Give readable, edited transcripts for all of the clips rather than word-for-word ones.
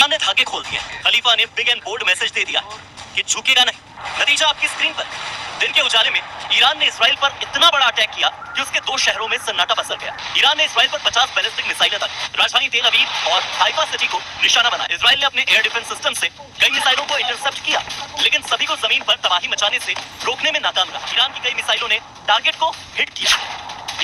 Iran ने धागे खोल दिए। खलीफा ने बिग एंड बोल्ड मैसेज दे दिया कि झुकेगा नहीं। नतीजा आपकी स्क्रीन पर। दिन के उजाले में ईरान ने इसराइल पर इतना बड़ा अटैक किया कि उसके 2 शहरों में सन्नाटा पसर गया। ईरान ने इसराइल पर 50 बैलिस्टिक मिसाइलें दागी। राजधानी तेल अवीव और हाइफा सिटी को निशाना बनाया। इसराइल ने अपने एयर डिफेंस सिस्टम से कई मिसाइलों को इंटरसेप्ट किया, लेकिन सभी को जमीन पर तबाही मचाने से रोकने में नाकाम रहा। ईरान की कई मिसाइलों ने टारगेट को हिट किया।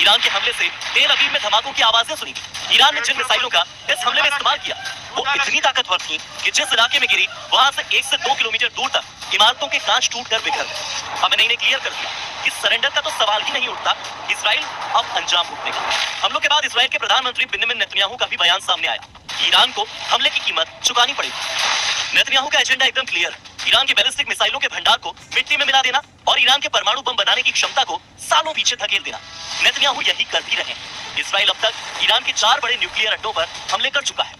ईरान के हमले से तेल अवीव में धमाकों की आवाजें सुनी। ईरान ने जिन मिसाइलों का इस हमले में इस्तेमाल किया वो इतनी ताकतवर थी कि जिस इलाके में गिरी वहां से 1 से 2 किलोमीटर दूर तक इमारतों के कांच टूटकर बिखर गए। हमें नहीं क्लियर कर दिया कि सरेंडर का तो सवाल ही नहीं उठता, इसराइल अब अंजाम भुगतेगा। हमलों के बाद इसराइल के प्रधानमंत्री बेंजामिन नेतन्याहू का भी बयान सामने आया कि ईरान को हमले की कीमत चुकानी पड़ेगी। नेतन्याहू का एजेंडा एकदम क्लियर है। ईरान के बैलिस्टिक मिसाइलों के भंडार को मिट्टी में मिला देना और ईरान के परमाणु बम बनाने की क्षमता को सालों पीछे धकेल देना। नेतन्याहू यही कर भी रहे हैं। इसराइल अब तक ईरान के 4 बड़े न्यूक्लियर अड्डों पर हमले कर चुका है।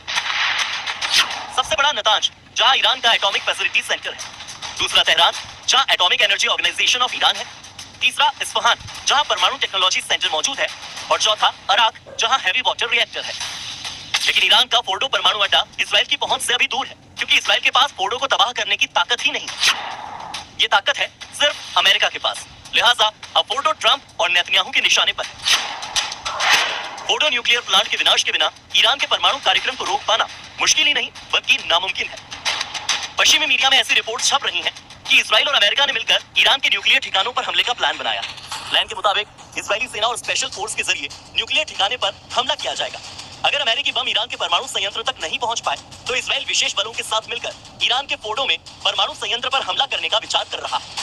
सबसे बड़ा नतांज जहां ईरान का एटॉमिक फैसिलिटी सेंटर है, दूसरा तेहरान जहां atomic energy organisation of Iran है, तीसरा इस्फहान जहां परमाणु टेक्नोलॉजी सेंटर मौजूद है और चौथा अराक जहां हैवी वाटर रिएक्टर है। लेकिन ईरान का फोर्डो परमाणु अड्डा इसराइल की पहुंच से अभी दूर है, क्योंकि इसराइल के पास फोर्डो को तबाह करने की ताकत ही नहीं। ये ताकत है सिर्फ अमेरिका के पास। लिहाजा अब फोर्डो ट्रंप और नेतन्याहू के निशाने पर है। फोर्डो न्यूक्लियर प्लांट के विनाश के बिना ईरान के परमाणु कार्यक्रम को रोक पाना मुश्किल ही नहीं बल्कि नामुमकिन है। पश्चिमी मीडिया में ऐसी रिपोर्ट छप रही हैं कि इसराइल और अमेरिका ने मिलकर ईरान के न्यूक्लियर ठिकानों पर हमले का प्लान बनाया। प्लान के मुताबिक इसराइली सेना और स्पेशल फोर्स के जरिए न्यूक्लियर ठिकाने पर हमला किया जाएगा। अगर अमेरिकी बम ईरान के परमाणु संयंत्र तक नहीं पहुंच पाए तो इसराइल विशेष बलों के साथ मिलकर ईरान के फोर्डो में परमाणु संयंत्र पर हमला करने का विचार कर रहा है।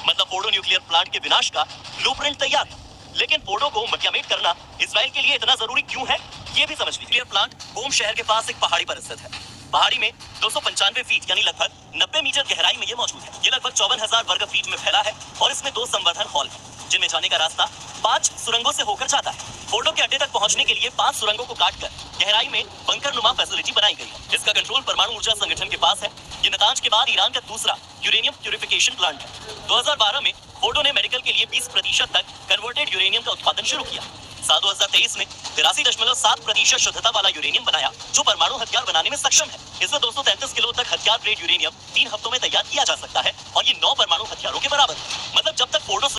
मतलब फोर्डो न्यूक्लियर प्लांट के विनाश का ब्लूप्रिंट तैयार है। लेकिन फोर्डो को मटियामेट करना इसराइल के लिए इतना जरूरी क्यों है, ये भी समझ लीजिए। प्लांट होम शहर के पास एक पहाड़ी पर स्थित है। पहाड़ी में 295 फीट यानी लगभग 90 मीटर गहराई में ये मौजूद है। ये लगभग 54,000 वर्ग फीट में फैला है और इसमें 2 संवर्धन हॉल है, जिनमें जाने का रास्ता 5 सुरंगों से होकर जाता है। फोर्डो के अड्डे तक पहुंचने के लिए 5 सुरंगों को काटकर गहराई में बंकर नुमा फैसिलिटी बनाई गई है। इसका कंट्रोल परमाणु ऊर्जा संगठन के पास है। ये नतांज के बाद ईरान का दूसरा यूरेनियम प्यूरिफिकेशन प्लांट है। 2012 में फोर्डो ने मेडिकल के लिए 20% तक कन्वर्टेड यूरेनियम का उत्पादन शुरू किया। साल 2023 में 83.7% शुद्धता वाला यूरेनियम बनाया, जो परमाणु हथियार बनाने में सक्षम है। इसमें 233 किलो तक हथियार ग्रेड यूरेनियम 3 हफ्तों में तैयार किया जा सकता है और ये 9 परमाणु हथियारों के बराबर है। मतलब जब तक फोर्डो